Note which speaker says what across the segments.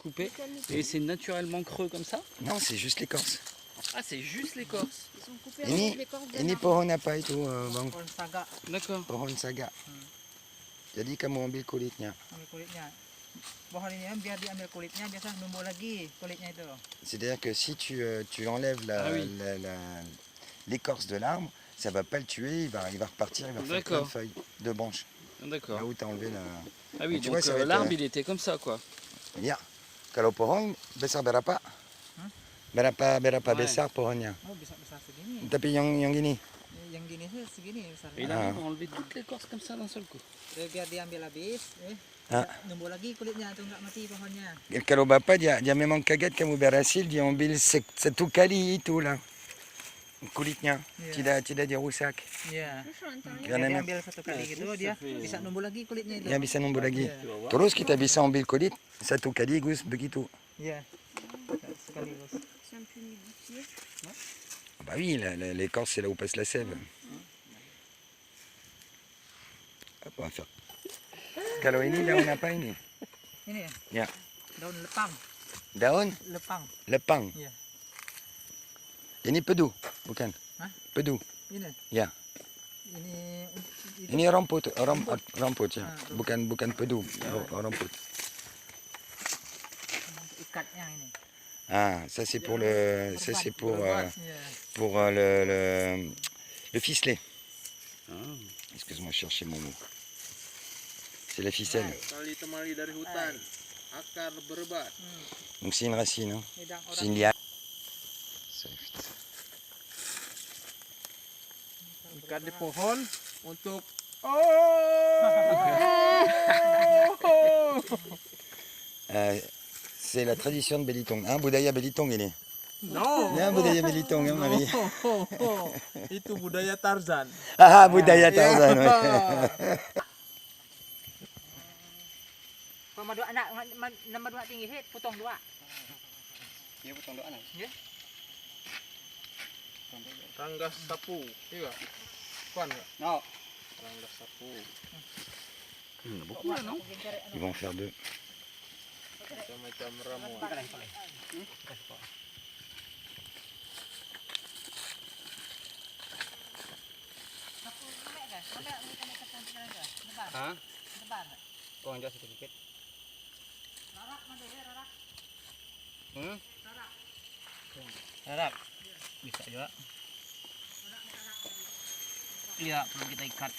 Speaker 1: coupé. Et c'est naturellement creux comme ça?
Speaker 2: Non, c'est juste l'écorce.
Speaker 1: Ah, c'est juste l'écorce.
Speaker 3: Ils sont coupés
Speaker 2: Ini
Speaker 3: avec l'écorce de
Speaker 2: ini
Speaker 3: l'arbre.
Speaker 2: pohon apa itu, Bang?
Speaker 4: Pohon saga,
Speaker 1: D'accord.
Speaker 2: Pohon saga. Jadi kamu ambil kulitnya.
Speaker 4: ambil kulitnya. Pohon ini kan biar diambil kulitnya biasa numbuh lagi kulitnya itu.
Speaker 2: C'est-à-dire que si tu enlèves
Speaker 1: Ah oui.
Speaker 2: l'écorce de l'arbre, ça va pas le tuer, il va repartir, il va faire plein de
Speaker 1: D'accord.
Speaker 2: feuilles, de branches.
Speaker 1: D'accord.
Speaker 2: Là où tu as enlevé la...
Speaker 1: Ah oui,
Speaker 2: Tu
Speaker 1: donc
Speaker 2: vois, ça va être,
Speaker 1: l'arbre il était comme ça quoi.
Speaker 2: Ya, kalau pohon besar berapa? Berapa
Speaker 1: Ouais.
Speaker 2: besar pohonnya?
Speaker 4: Oh bisa besar segini.
Speaker 2: Tapi yang gini.
Speaker 4: Yang gini sih segini
Speaker 1: Et
Speaker 4: besarnya.
Speaker 1: là, on va enlever toute l'écorce comme ça d'un seul coup.
Speaker 4: Biar diambil habis,
Speaker 2: Ah.
Speaker 4: numbuh lagi kulitnya tuh nggak mati pohonnya.
Speaker 2: Kalau bapak dia memang kaget kamu berhasil dia ambil satu kali itu lah kulitnya,
Speaker 4: Iya.
Speaker 2: tidak dia rusak.
Speaker 4: Iya.
Speaker 3: Terus lantarnya.
Speaker 4: Biar
Speaker 2: Karena
Speaker 4: diambil satu kali gitu dia bisa numbuh lagi kulitnya itu.
Speaker 2: dia bisa numbuh lagi.
Speaker 4: Iya.
Speaker 2: Terus kita bisa ambil kulit satu kali Gus begitu.
Speaker 4: Iya. Sekaligus.
Speaker 3: C'est un peu modifié.
Speaker 2: Bah oui, l'écorce c'est là où passe la sève. Hop, on va faire. Kalau ini daun apa ini?
Speaker 4: Ini ya?
Speaker 2: Ya.
Speaker 4: Daun lepang.
Speaker 2: Daun
Speaker 4: Lepang.
Speaker 2: lepang.
Speaker 4: Iya.
Speaker 2: Ini pedu, bukan?
Speaker 4: Hah?
Speaker 2: Pedu.
Speaker 4: Ini.
Speaker 2: Ya.
Speaker 4: Ini
Speaker 2: Ini rumput ya.
Speaker 4: Ah,
Speaker 2: Bukan pedu, rumput.
Speaker 4: ikatnya ini.
Speaker 2: Ah, ça c'est pour
Speaker 4: Iya.
Speaker 2: le ficelet.
Speaker 1: Ah.
Speaker 2: Excuse-moi, je cherchais mon mot. C'est la ficelle.
Speaker 5: Tali temali dari hutan, akar berbat.
Speaker 2: Donc c'est une racine, hein.
Speaker 4: Lidang
Speaker 2: C'est
Speaker 4: orang.
Speaker 2: une liane.
Speaker 5: Ikat di pohon untuk
Speaker 2: C'est la tradition de Belitung. Hein, budaya Belitung ini.
Speaker 5: no.
Speaker 2: Ya, budaya Belitung ya, Marie.
Speaker 5: Itu budaya Tarzan.
Speaker 2: Ah, budaya Tarzan. ouais.
Speaker 4: Kalau dua anak, nama dua tinggi hit, potong dua.
Speaker 2: Iya, potong doa nak.
Speaker 5: Ranggas sapu, iya. Kuan enggak?
Speaker 2: No.
Speaker 5: Ranggas sapu.
Speaker 1: Beaucoup là, non?
Speaker 2: Ils vont en faire deux.
Speaker 5: Macam-macam ramuan.
Speaker 1: Hah? Kau angkat sedikit.
Speaker 4: Harap. Bisa juga. Iya, perlu kita ikat.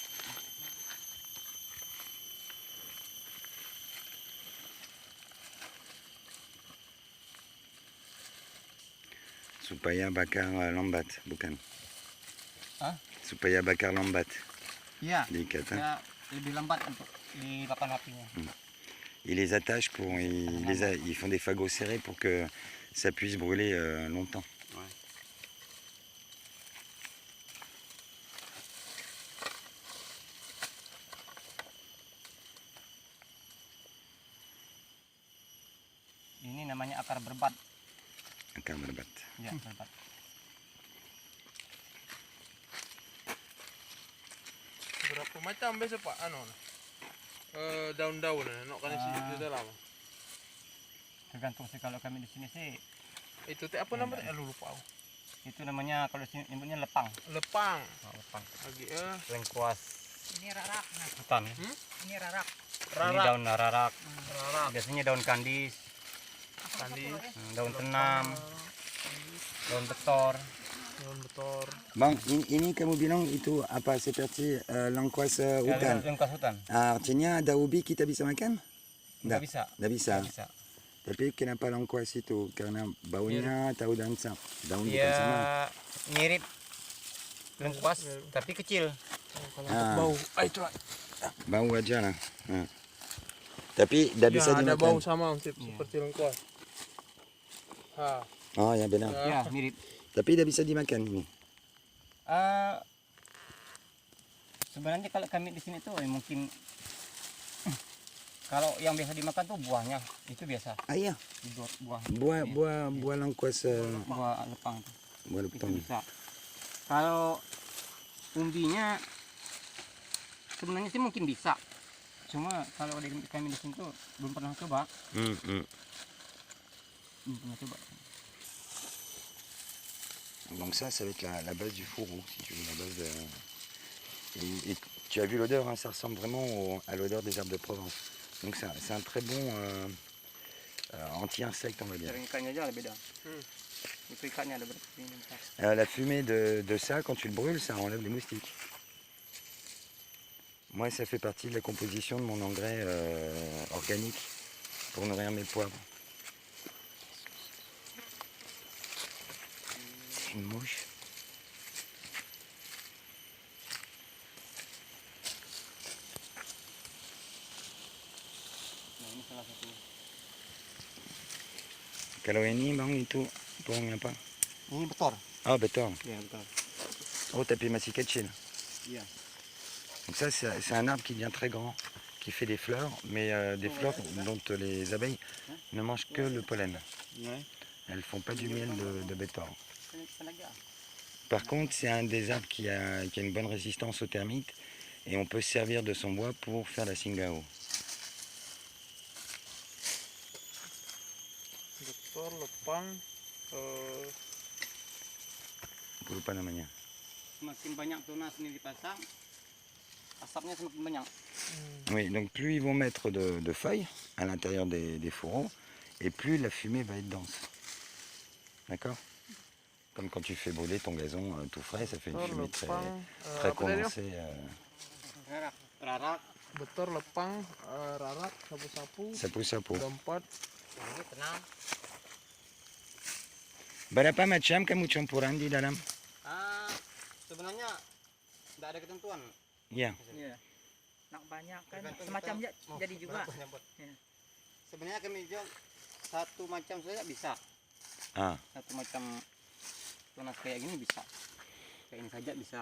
Speaker 2: Supaya bakar lambat, bukan?
Speaker 4: Hah?
Speaker 2: Supaya bakar lambat.
Speaker 4: Iya.
Speaker 2: Diikat, hein?
Speaker 4: Ya, lebih lambat untuk di papan apinya.
Speaker 2: Ils les attachent ils font des fagots serrés pour que ça puisse brûler longtemps.
Speaker 4: Ini namanya akar berbat.
Speaker 2: Akar berbat.
Speaker 4: Ya, berbat.
Speaker 5: Berapa macam biasa Pak anu? Daun-daun nak kan isi di dalam.
Speaker 4: Tergantung sih kalau kami di sini sih.
Speaker 5: Itu teh apa namanya? Lupa aku.
Speaker 4: Itu namanya kalau di sini nyebutnya lepang.
Speaker 5: Lepang.
Speaker 4: Oh, lepang.
Speaker 5: Lagi
Speaker 4: Lengkuas. Ini rarak. Nah, hutan. Ini rarak. Ini
Speaker 5: rarak.
Speaker 4: daun rarak.
Speaker 5: Rarak.
Speaker 4: Biasanya daun kandis,
Speaker 5: Kandis.
Speaker 4: daun tenam, daun betor.
Speaker 5: Daun betor.
Speaker 2: Bang, ini kamu bilang itu apa seperti lengkuas hutan.
Speaker 4: Lengkuas hutan.
Speaker 2: Artinya ada ubi kita bisa makan?
Speaker 4: Nggak bisa.
Speaker 2: Nggak bisa.
Speaker 4: Nggak bisa.
Speaker 2: Tapi kenapa lengkuas itu? Karena baunya atau daun sama? Daun bukan
Speaker 4: Dia
Speaker 2: sama.
Speaker 4: mirip lengkuas tapi kecil.
Speaker 5: Bau. Itu
Speaker 2: Bau aja lah. Tapi tidak bisa
Speaker 5: ya, ada
Speaker 2: dimakan.
Speaker 5: bau sama seperti lengkuas. Ha.
Speaker 2: Oh ya benar.
Speaker 4: Ya, mirip.
Speaker 2: Tapi tidak bisa dimakan ini.
Speaker 4: Sebenarnya kalau kami di sini tuh mungkin kalau yang biasa dimakan tuh buahnya itu biasa.
Speaker 2: Ah iya. Buah lengkuas.
Speaker 4: Buah lepang tuh.
Speaker 2: Buah
Speaker 4: Itu
Speaker 2: lepang.
Speaker 4: bisa. Kalau umbinya sebenarnya sih mungkin bisa. Cuma kalau kami di sini tuh belum pernah coba. Coba.
Speaker 2: Donc ça va être la base du fourreau, si tu veux, la base de... Et tu as vu l'odeur, hein, ça ressemble vraiment à l'odeur des herbes de Provence. Donc c'est un très bon anti-insecte, on va dire.
Speaker 4: Cara ikannya aja beda. Itu ikannya ada berapa ini?
Speaker 2: La fumée de ça, quand tu le brûles, ça enlève les moustiques. Moi, ça fait partie de la composition de mon engrais organique pour nourrir mes poivres. C'est une mouche.
Speaker 4: Nah, ini salah satu.
Speaker 2: Kalau ini bang itu pohon apa?
Speaker 4: Ini betor.
Speaker 2: Ah betul.
Speaker 4: Iya, betor.
Speaker 2: Oh tapi masih kecil.
Speaker 4: Iya.
Speaker 2: Donc ça c'est un arbre qui devient très grand, qui fait des fleurs, mais des fleurs dont les abeilles ne mangent que le pollen. Elles font pas du miel de bétor. Par contre c'est un des arbres qui a une bonne résistance aux termites et on peut se servir de son bois pour faire la singao.
Speaker 5: Betor, lepang,
Speaker 2: Aku lupa namanya.
Speaker 4: Semakin banyak tunas ini dipasang, asapnya semakin banyak.
Speaker 2: Oui, donc plus ils vont mettre de feuilles à l'intérieur des fourreaux, et plus la fumée va être dense. D'accord? Comme quand tu fais brûler ton gazon tout frais, ça fait une
Speaker 5: betor,
Speaker 2: fumée très,
Speaker 5: lepang,
Speaker 2: très
Speaker 5: apa tadi, Om?
Speaker 2: condensée.
Speaker 4: Rarak.
Speaker 5: Betor, lepang, rarak, sapu-sapu,
Speaker 2: Sapu-sapu.
Speaker 5: dompat.
Speaker 4: Ini tenang.
Speaker 2: Berapa macam kamu campuran di dalam?
Speaker 4: Sebenarnya tidak ada ketentuan.
Speaker 2: Ya.
Speaker 4: Iya. Nak banyak kan semacam jadi juga. Ya. Sebenarnya kami jual satu macam saja bisa.
Speaker 2: Ah.
Speaker 4: Satu macam tunas kayak gini bisa. Kayak ini saja bisa.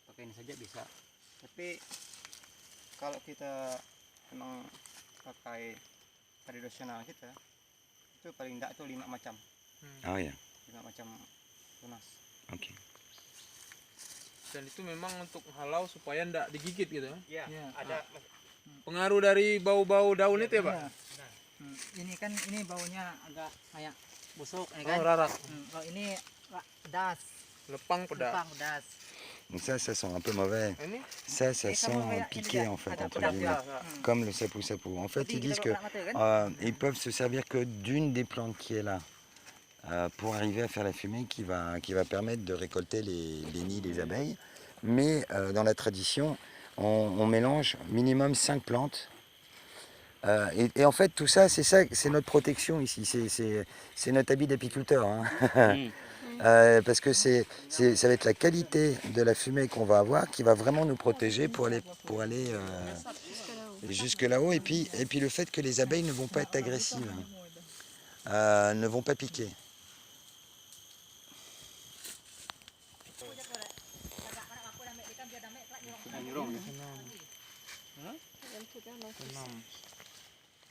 Speaker 4: Pakai ini saja bisa. Tapi kalau kita memang pakai tradisional kita itu paling enggak tuh 5 macam.
Speaker 2: Oh ya.
Speaker 4: 5 macam tunas.
Speaker 2: Oke.
Speaker 5: Dan itu memang untuk halau supaya ndak digigit gitu ya.
Speaker 4: Iya, ada
Speaker 5: Pengaruh dari bau-bau daun itu ya, Pak?
Speaker 4: Ini kan ini baunya agak kayak busuk ini
Speaker 5: Oh,
Speaker 4: kan.
Speaker 5: rarak.
Speaker 4: Kalau ini pedas,
Speaker 5: Lepang pedas.
Speaker 4: Jepang pedas.
Speaker 2: Donc ça sent un peu mauvais.
Speaker 5: Ini
Speaker 2: Ça
Speaker 4: Et
Speaker 2: sent
Speaker 4: sama kayak
Speaker 2: piqué
Speaker 4: ini,
Speaker 2: en fait,
Speaker 4: ada
Speaker 2: entre
Speaker 4: pedas
Speaker 2: guillemets.
Speaker 4: ya.
Speaker 2: Comme le sapu-sapu. En fait, ils
Speaker 4: Tapi
Speaker 2: disent
Speaker 4: kita
Speaker 2: que
Speaker 4: kalau kena mata kan,
Speaker 2: ils peuvent se servir que d'une des plantes qui est là pour arriver à faire la fumée qui va permettre de récolter les nids des abeilles. Mais dans la tradition, on mélange minimum 5 plantes. Et en fait, tout ça, c'est notre protection ici. C'est notre habit d'apiculteur. Hein. Parce que ça va être la qualité de la fumée qu'on va avoir qui va vraiment nous protéger pour aller jusque là-haut. Et puis le fait que les abeilles ne vont pas être agressives, ne vont pas piquer.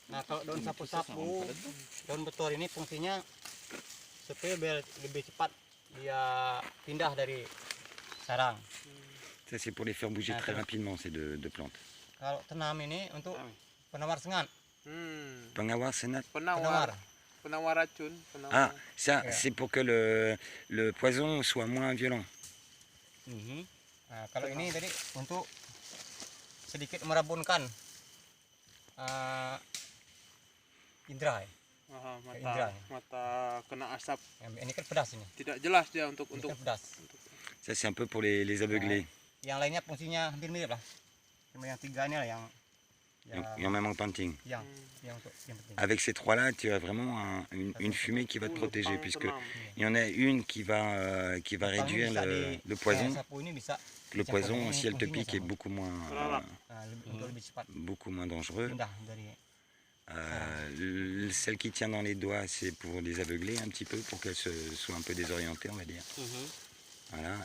Speaker 4: Nah, kalau daun sapu-sapu, daun betor ini fungsinya supaya biar lebih cepat dia pindah dari sarang.
Speaker 2: Ça, c'est pour les faire bouger très rapidement, ces deux plantes.
Speaker 4: Kalau tenam ini untuk penawar sengat.
Speaker 2: Pengawar senat.
Speaker 5: penawar. Penawar racun, penawar.
Speaker 2: Ah, ça,
Speaker 4: Ya.
Speaker 2: c'est pour que le poison soit moins violent.
Speaker 4: Nah, kalau ini tadi untuk sedikit merabunkan indra ya.
Speaker 5: Aha,
Speaker 4: Indra.
Speaker 5: mata kena asap.
Speaker 4: Ini kan pedas ini.
Speaker 5: Tidak jelas dia untuk
Speaker 4: Ini kan pedas.
Speaker 2: Ça, c'est un peu pour les aveuglés.
Speaker 4: Yang lainnya fungsinya hampir mirip lah. Cuma yang 3 ini lah yang
Speaker 2: Il y en a même painting.
Speaker 4: yang untuk yang penting.
Speaker 2: Avec ces trois-là, tu as vraiment une fumée qui va te protéger, puisque il y en a une qui va réduire le poison.
Speaker 4: Sapu ini bisa
Speaker 2: Le poison, si elle te pique, est beaucoup moins
Speaker 4: untuk lebih cepat
Speaker 2: dangereux.
Speaker 4: pindah dari
Speaker 2: Celle qui tient dans les doigts, c'est pour les aveugler un petit peu, pour qu'elles soient un peu désorientées, on va dire. Voilà.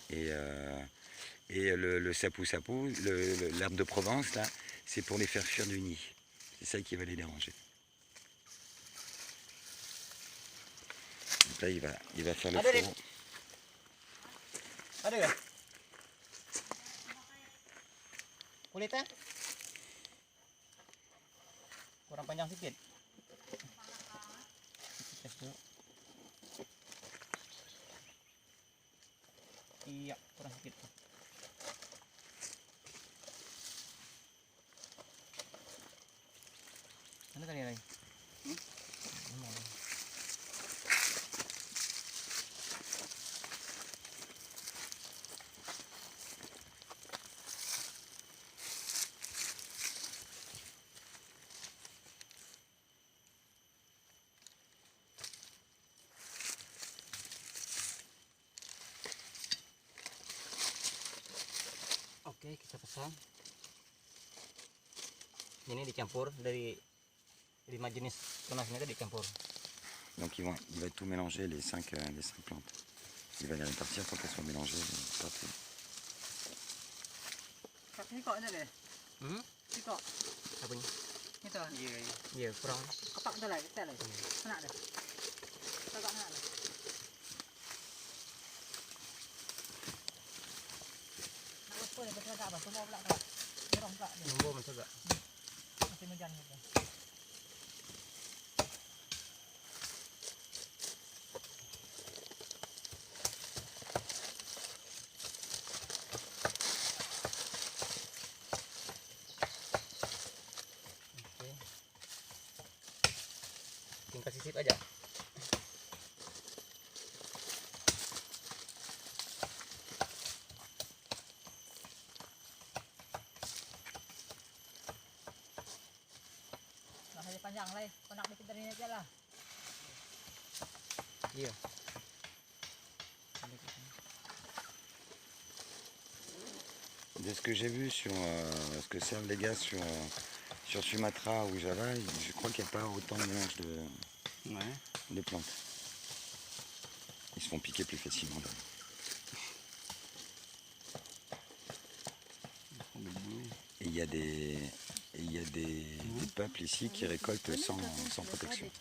Speaker 2: Et le sapu-sapu, l'herbe de Provence, là, c'est pour les faire fuir du nid. C'est ça qui va les déranger. Donc là, il va faire le
Speaker 4: Allez,
Speaker 2: fourreau.
Speaker 4: Ada ya? Kulitnya kurang panjang sedikit. Tes dulu. Oke, kita pasang. Ini dicampur dari 5 jenis tunasnya tadi dicampur.
Speaker 2: Donc il va tout mélanger, les 5 plantes. Il va les répartir pour qu'elles soient mélangées partout.
Speaker 3: Ini kok ada deh. Ini kok.
Speaker 4: Apa ini?
Speaker 3: Itu.
Speaker 4: Iya, iya. Iya, kurang.
Speaker 3: Kepak dah lah, kita lah. Kena dah. Agak kena dah. Nak apa ni betul tak apa? Semua pula tak. Dorong pula dia.
Speaker 4: Nunggu macam tak?
Speaker 3: Masih menjan gitu.
Speaker 4: Tinggal sisip aja.
Speaker 3: Nah, hanya panjang lah. Kau nak dikit dari ini aja lah.
Speaker 4: Iya.
Speaker 2: De ce que j'ai vu sur ce que servent les gars sur Sumatra ou Java, je crois qu'il n'y a pas autant de mélange de plantes. Ils se font piquer plus facilement. Là. Et il y a des peuples ici qui récoltent sans protection.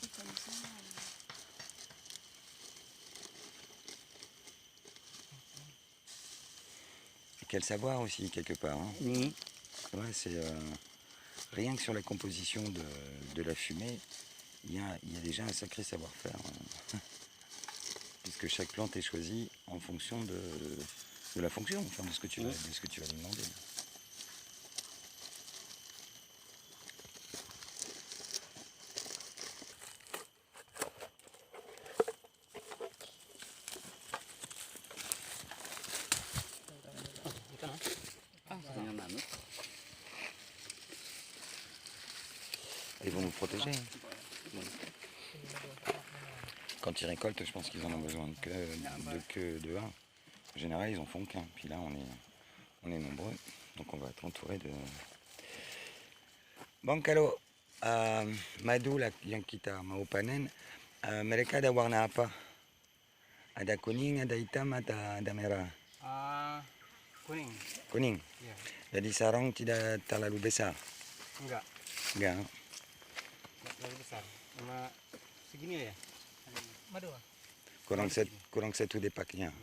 Speaker 2: Et quel savoir aussi quelque part. Hein. Ouais, c'est rien que sur la composition de la fumée, il y a déjà un sacré savoir-faire. Puisque chaque plante est choisie en fonction de la fonction, enfin de ce que tu vas lui demander. Ils vont nous protéger. Quand ils récoltent, je pense qu'ils en ont besoin de un. En général, ils en font qu'un. Puis là, on est nombreux, donc on va être entouré de... Bon, kalau madu yang kita mau panen, mereka ada warna apa? Ada kuning, ada hitam, ada merah.
Speaker 4: Kuning.
Speaker 2: Kuning.
Speaker 4: Iya.
Speaker 2: Jadi sarang tidak terlalu besar.
Speaker 4: Enggak.
Speaker 2: Enggak.
Speaker 4: Enggak terlalu besar. Cuma segini ya.
Speaker 3: Madu.
Speaker 2: Kurang satu depaknya.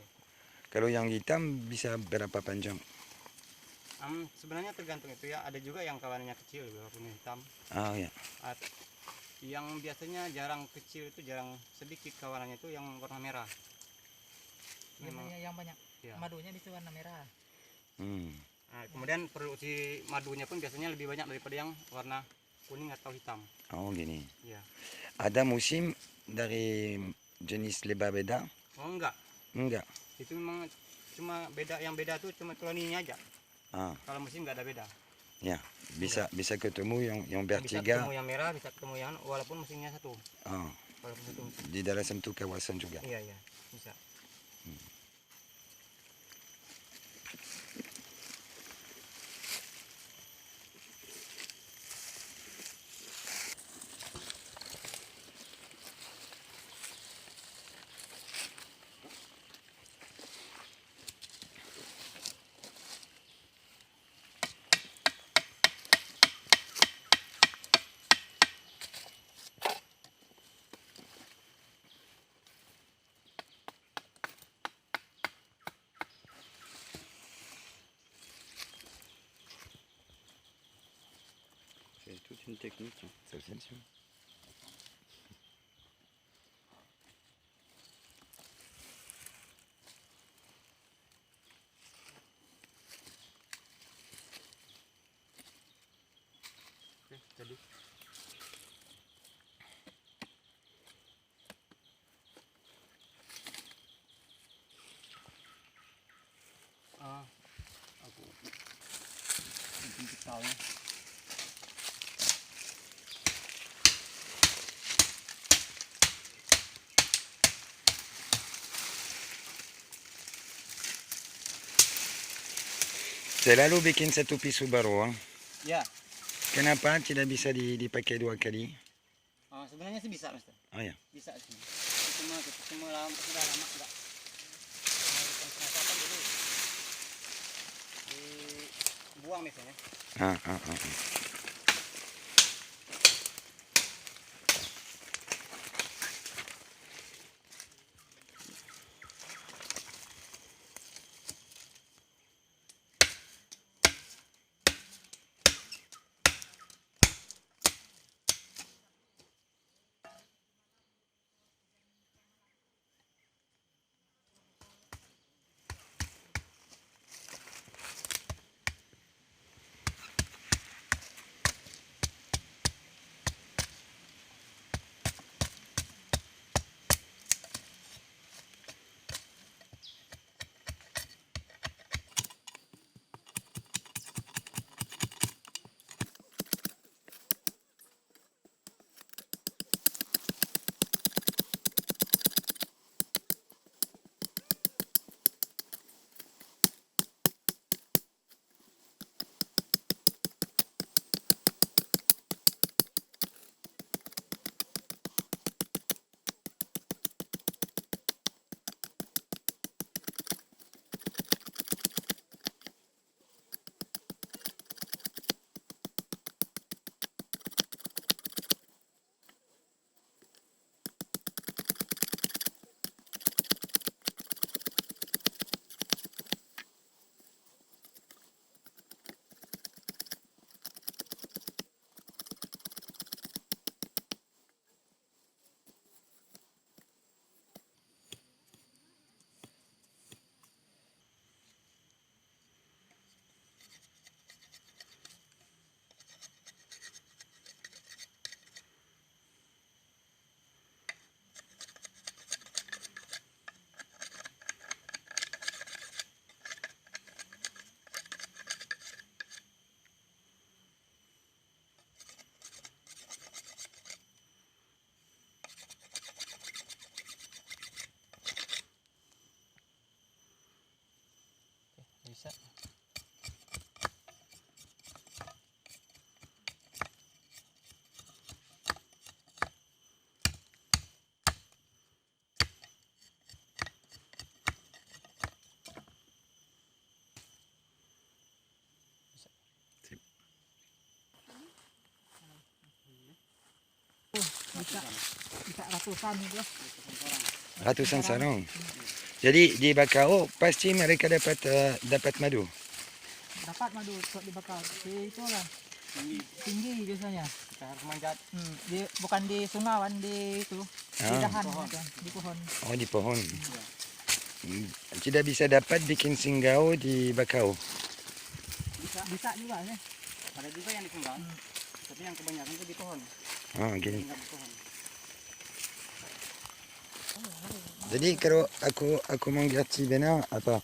Speaker 2: Kalau yang hitam bisa berapa panjang?
Speaker 4: Sebenarnya tergantung itu ya. Ada juga yang kawanannya kecil, walaupun hitam.
Speaker 2: Ah ya.
Speaker 4: Yang biasanya jarang kecil itu jarang sedikit kawanannya itu yang warna merah. Memang
Speaker 3: Yang banyak.
Speaker 4: ya.
Speaker 3: Madunya bisa warna merah.
Speaker 4: Nah, kemudian produksi madunya pun biasanya lebih banyak daripada yang warna kuning atau hitam.
Speaker 2: Oh gini.
Speaker 4: Iya.
Speaker 2: Ada musim dari jenis lebah beda?
Speaker 4: Oh enggak.
Speaker 2: Enggak.
Speaker 4: Itu memang cuma beda, yang beda tuh cuma koloninya aja. Kalau musim nggak ada beda.
Speaker 2: Ya, bisa ketemu yang
Speaker 4: Bisa
Speaker 2: bertiga.
Speaker 4: ketemu yang merah, bisa ketemu yang walaupun musimnya satu. Walaupun satu.
Speaker 2: Di dalam satu kawasan juga.
Speaker 4: Iya, bisa.
Speaker 1: C'est toute une technique.
Speaker 2: C'est bien sûr.
Speaker 4: Oke, jadi. Aku tahu.
Speaker 2: Selalu bikin satu pisu baru.
Speaker 4: Ya,
Speaker 2: Kenapa tidak bisa dipakai 2 kali?
Speaker 4: sebenarnya sih bisa, Mas.
Speaker 2: Oh ya.
Speaker 4: Bisa sih. Cuma lama, sudah lama enggak. Pengasapan dulu. Dibuang biasanya.
Speaker 2: Ah.
Speaker 4: Bisa.
Speaker 3: Bisa ratusan gitu.
Speaker 2: Ratusan sarung. Jadi di Bakau pasti mereka dapat madu.
Speaker 3: Dapat madu untuk dibakar. Itulah tinggi biasanya.
Speaker 4: Kita harus manjat.
Speaker 3: Bukan di sungai, kan di itu. Di dahan, gitu, di pohon.
Speaker 2: Oh di pohon. Tidak bisa dapat bikin singgau di Bakau.
Speaker 3: Bisa juga ya.
Speaker 4: Ada juga yang di sungai. Tapi yang kebanyakan itu di pohon.
Speaker 2: Ah gini.
Speaker 4: Enggak di pohon.
Speaker 2: Jadi kalau aku mengerti benar apa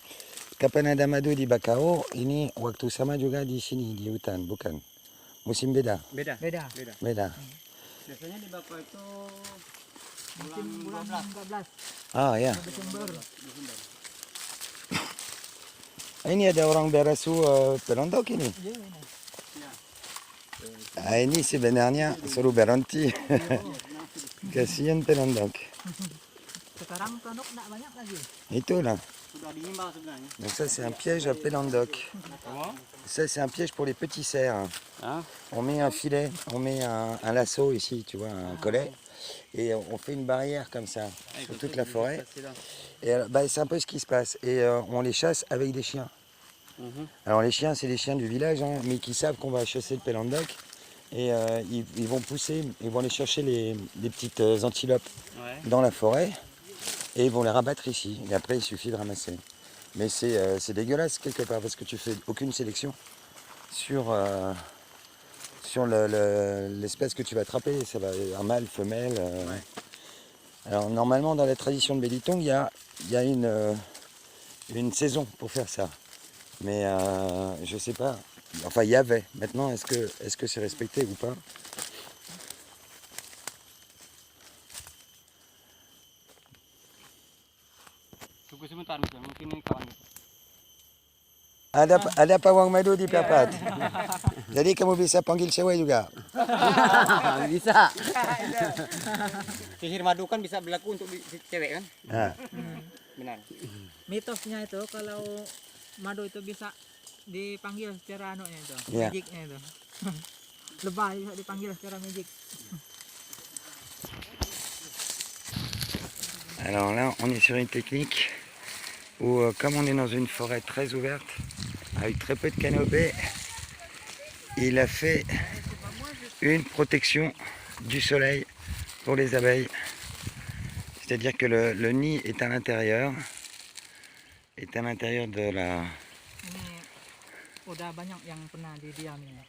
Speaker 2: kapan ada madu di Bakau ini waktu sama juga di sini di hutan bukan musim beda.
Speaker 4: Beda. Biasanya di Bakau itu
Speaker 3: Bulan 12
Speaker 2: Ah ya.
Speaker 3: Desember.
Speaker 2: Ini ada orang berasu pelondok ini. Ini sebenarnya suruh berhenti. Kasihan pelondok.
Speaker 3: Sekarang penduduk tidak banyak lagi.
Speaker 2: Itulah.
Speaker 4: sudah diimbau sebenarnya.
Speaker 2: Donc ça c'est un piège à pélandoc.
Speaker 1: Comment?
Speaker 2: Ça c'est un piège pour les petits cerfs.
Speaker 1: Hein?
Speaker 2: On met un filet, on met un lasso ici, tu vois, un collet, et on fait une barrière comme ça sur toute la forêt. Et c'est un peu ce qui se passe. Et on les chasse avec des chiens. Alors les chiens, c'est les chiens du village, hein, mais qui savent qu'on va chasser le pélandoc. Et ils vont pousser, ils vont aller chercher les petites antilopes dans la forêt. Et ils vont les rabattre ici. Et après, il suffit de ramasser. Mais c'est dégueulasse quelque part parce que tu fais aucune sélection sur l'espèce que tu vas attraper. Ça va un mâle, femelle. Alors normalement, dans la tradition de Belitung, il y a une saison pour faire ça. Mais je sais pas. Enfin, il y avait. Maintenant, est-ce que c'est respecté ou pas?
Speaker 4: Tunggu sebentar, mungkin ini kawan kita.
Speaker 2: ada pawang madu di Papat. Jadi kamu bisa panggil cewek juga.
Speaker 1: Bisa.
Speaker 4: Sihir madu kan bisa berlaku untuk cewek kan?
Speaker 2: Nah,
Speaker 4: Benar.
Speaker 3: Mitosnya itu kalau madu itu bisa dipanggil secara anunya itu,
Speaker 2: Iya.
Speaker 3: magicnya itu. Lebay bisa dipanggil secara magic.
Speaker 2: alors là, on est sur une technique où, comme on est dans une forêt très ouverte, avec très peu de canopée, il a fait une protection du soleil pour les abeilles. C'est-à-dire que le nid est à l'intérieur de la...
Speaker 3: Ini udah banyak yang pernah didiamin.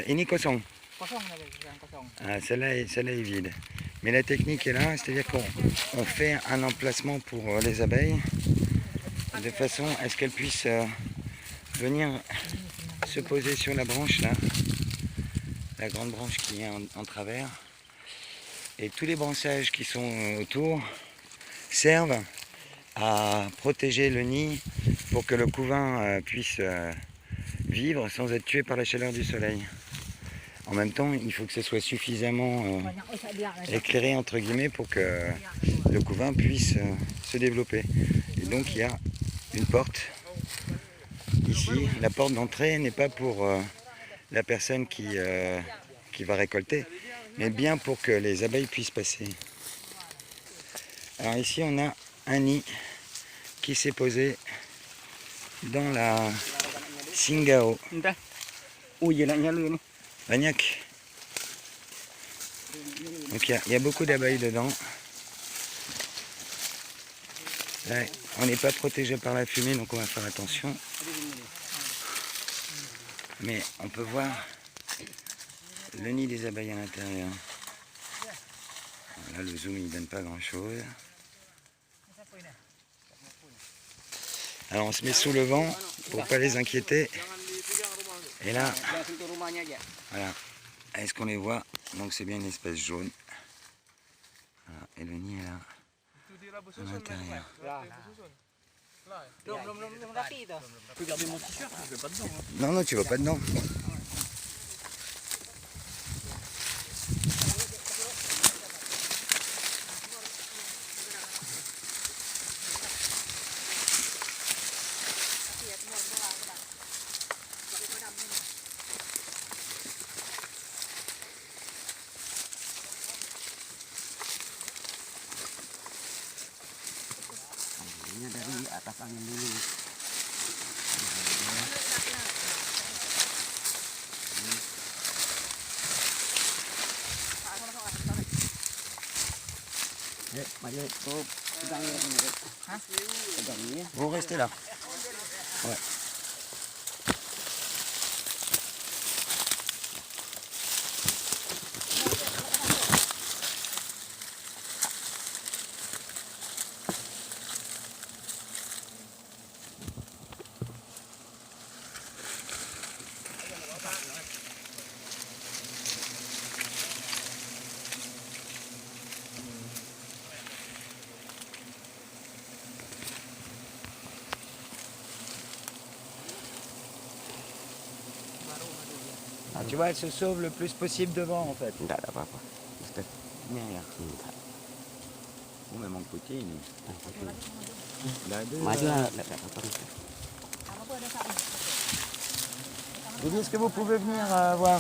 Speaker 2: Ini kosong.
Speaker 3: Kosong tadi, yang kosong.
Speaker 2: Ah, celle-là est vide. Mais la technique est là, c'est-à-dire qu'on fait un emplacement pour les abeilles de façon à ce qu'elles puissent venir se poser sur la branche là, la grande branche qui est en travers. Et tous les branchages qui sont autour servent à protéger le nid pour que le couvain puisse vivre sans être tué par la chaleur du soleil. En même temps, il faut que ce soit suffisamment éclairé entre guillemets pour que le couvain puisse se développer. Et donc il y a une porte ici. La porte d'entrée n'est pas pour la personne qui va récolter, mais bien pour que les abeilles puissent passer. Alors ici on a un nid qui s'est posé dans la Singao. Bagnac. Donc il y a beaucoup d'abeilles dedans. Là, on n'est pas protégé par la fumée, donc on va faire attention. Mais on peut voir le nid des abeilles à l'intérieur. Là, le zoom il donne pas grand chose. Alors on se met sous le vent pour pas les inquiéter. Et là, voilà. Est-ce qu'on les voit? Donc c'est bien une espèce jaune. Voilà. Et le nid est là, à l'intérieur.
Speaker 3: Belum rapi itu.
Speaker 1: Tu peux garder mon t-shirt, je vais pas dedans.
Speaker 2: Non, non, tu vas pas dedans.
Speaker 1: Ini dari atas angin dulu. Mari tuh pegang ini. Hah? Pegang ini.
Speaker 2: Vous restez là. Ouais. Ah, tu vois, elle se sauve le plus possible devant en fait.
Speaker 1: Enggak ada apa-apa.
Speaker 2: Ini ya. Oh, memang putih ini. Udah ada.
Speaker 1: Maju lah, enggak apa-apa.
Speaker 2: Vous dites, est-ce que vous pouvez venir voir?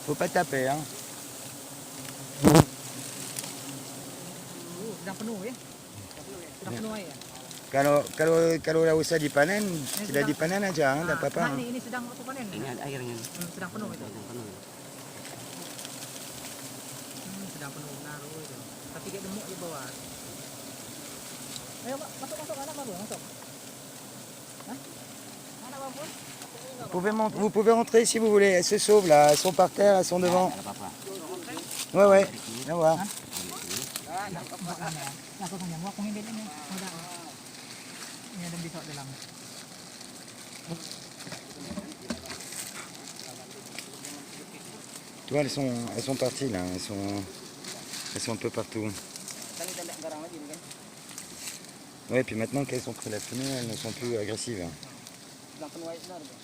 Speaker 2: Faut pas taper, hein.
Speaker 3: Sedang penuh ya. Sedang penuh ya.
Speaker 2: Kalau dah usah dipanen, tidak dipanen aja, tak
Speaker 3: Nah,
Speaker 2: apa-apa.
Speaker 3: ini sedang waktu panen.
Speaker 1: Ini ada airnya.
Speaker 3: Sedang penuh itu.
Speaker 1: Penuh.
Speaker 3: Sedang penuh naruh itu. Tapi kayak gemuk di bawah. Ayo, Pak, masuk anak baru, masuk. Hah? Anak baru?
Speaker 2: Vous pouvez rentrer si vous voulez. Elles se sauvent là, elles sont par terre, elles sont devant.
Speaker 1: Enggak ada apa-apa.
Speaker 2: Ouais, ouais. Viens voir.
Speaker 3: Nah, kok yang aku ngambil ini. Udah. Ini ada bisa dalam.
Speaker 2: Tu vois, elles sont parties là. Elles sont un peu partout.
Speaker 1: garang lagi ni kan.
Speaker 2: Ouais, puis maintenant qu'elles ont pris la fumée, elles ne sont plus agressives.
Speaker 1: Sedang penuh air benar tu.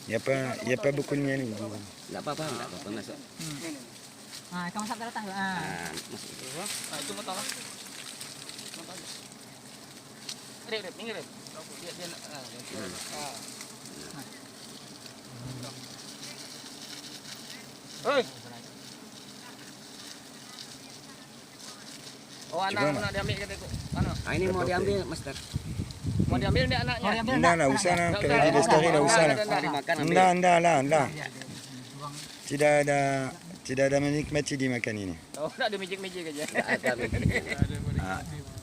Speaker 2: Il y a pas beaucoup de miel. Ils disent.
Speaker 1: Tak apa-apa masuk.
Speaker 3: Kau masak ke datang.
Speaker 1: Itu betul lah. Rep, minggir rep. Dia Oi. Oh, anak nak diambil kata tu. Mana?
Speaker 6: Ini mau diambil, Master.
Speaker 1: Mau diambil ni anaknya.
Speaker 2: Nggak usah lah. Kalau di lestari nggak usah lah.
Speaker 6: Dimakan
Speaker 2: Nggak. Tidak ada menikmati dimakan ini.
Speaker 1: Oh, nak ada mijik-mijik aja.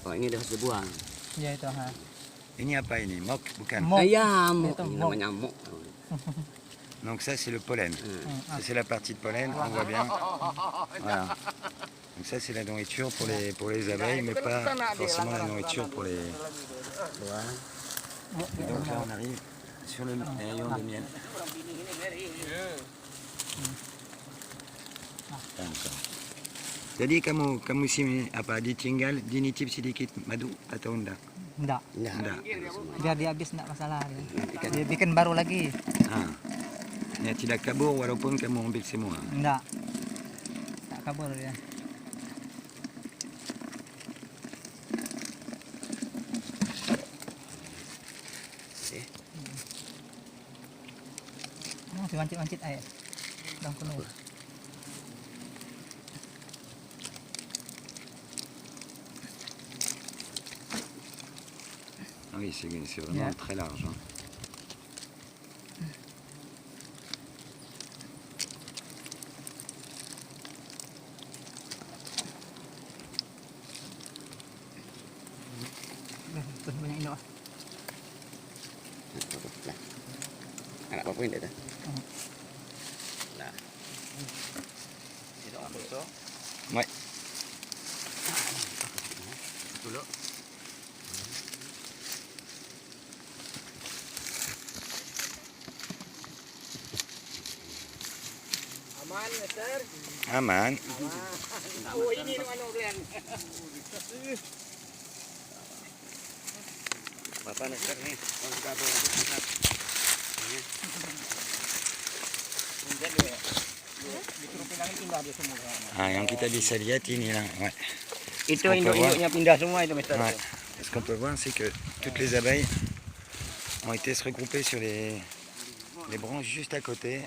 Speaker 6: Oh, ini harus dibuang.
Speaker 3: Ya itu.
Speaker 2: Ini apa ini? Mok bukan?
Speaker 6: Ayam.
Speaker 3: Itu
Speaker 6: Ini
Speaker 3: mok.
Speaker 6: namanya mok.
Speaker 2: Donc ça c'est le pollen. Ça c'est la partie de pollen, on voit bien. Voilà. Donc ça c'est la nourriture pour les abeilles, mais pas forcément la nourriture pour les. Et donc là on arrive sur le rayon de miel. Jadi kamu sini apa ditinggal dinitip sedikit madu atau enggak?
Speaker 3: Enggak.
Speaker 2: Enggak.
Speaker 3: Biar dia habis enggak masalah dia. Dia bikin baru lagi.
Speaker 2: Ya tidak kabur walaupun kamu ambil semua.
Speaker 3: Enggak. Tak kabur dia. Mancit-mancit air. Dah penuh.
Speaker 2: Ah oui, c'est vraiment très large. Hein.
Speaker 3: Banyak ini.
Speaker 6: Anak apa ini dah?
Speaker 2: Ouais.
Speaker 1: Aman, Mister.
Speaker 2: Aman.
Speaker 1: Oh, ini anu kalian.
Speaker 6: Bapak Master nih.
Speaker 1: Disuruh pindahnya pindah dia semua.
Speaker 2: Yang kita bisa lihat ini lah. Ouais.
Speaker 1: Itu induk-induknya pindah semua itu, Mister.
Speaker 2: Ouais. Ce qu'on peut voir, c'est que toutes les abeilles ont été se regrouper sur les branches juste à côté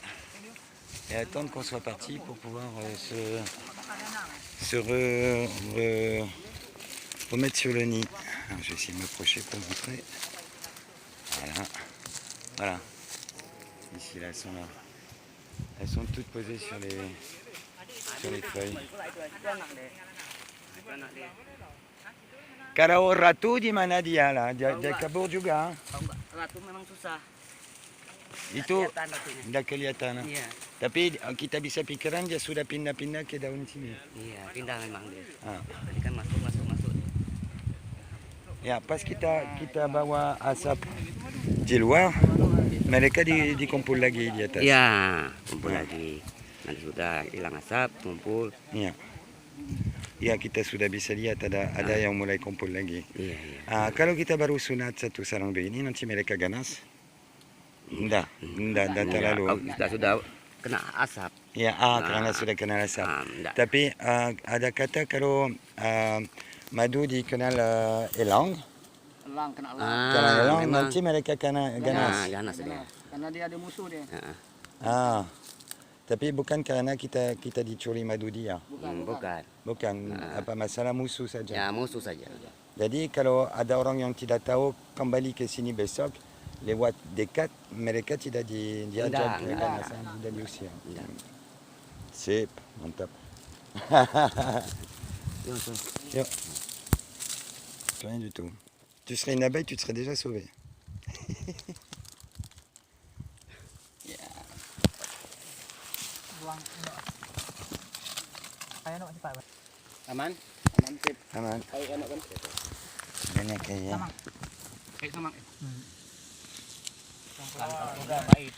Speaker 2: et attendre qu'on soit parti pour pouvoir se remettre sur le nid. Alors, je vais essayer de m'approcher pour montrer. Voilà. Ici, là, elles sont là. Elles sont toutes posées sur les feuilles. Kalau ratu di mana dia lah? Dia kabur juga.
Speaker 6: Ratu memang susah.
Speaker 2: Itu dah kelihatan.
Speaker 6: Iya.
Speaker 2: Tapi kita bisa pikiran dia sudah pindah-pindah ke daun sini.
Speaker 6: Iya, pindah memang dia.
Speaker 2: Ah.
Speaker 6: Tadi kan masuk.
Speaker 2: Ya, pas kita bawa asap di luar, mereka dikumpul lagi di atas.
Speaker 6: Iya, kumpul lagi. Nanti sudah hilang asap, kumpul.
Speaker 2: Iya. Ya, kita sudah bisa lihat ada yang mulai kumpul lagi.
Speaker 6: Iya.
Speaker 2: Kalau kita baru sunat satu sarang begini, nanti mereka ganas? Enggak terlalu.
Speaker 6: Sudah kena asap.
Speaker 2: Ya, karena sudah kena asap.
Speaker 6: Enggak.
Speaker 2: Tapi ada kata kalau madu dikenal elang,
Speaker 1: Kena
Speaker 2: kena elang
Speaker 6: memang.
Speaker 2: nanti mereka kena ganas.
Speaker 6: Ganas dia.
Speaker 1: Karena dia ada musuh dia.
Speaker 2: Tapi bukan karena kita dicuri madu dia.
Speaker 6: Bukan.
Speaker 2: Apa masalah musuh saja.
Speaker 6: Ya, musuh saja.
Speaker 2: Jadi kalau ada orang yang tidak tahu kembali ke sini besok, lewat dekat, mereka tidak diajak ke ganasan, tidak diusir. Sip, mantap. Yuk. Rien du tout. Tu serais une abeille, tu te serais déjà sauvé.
Speaker 3: Buang. Kayak nak cepat.
Speaker 1: Aman? Sip.
Speaker 2: Aman.
Speaker 1: Kayak enak kan?
Speaker 2: Banyak kayaknya.
Speaker 1: Kayak sama.
Speaker 3: Kalau
Speaker 1: Udah baik.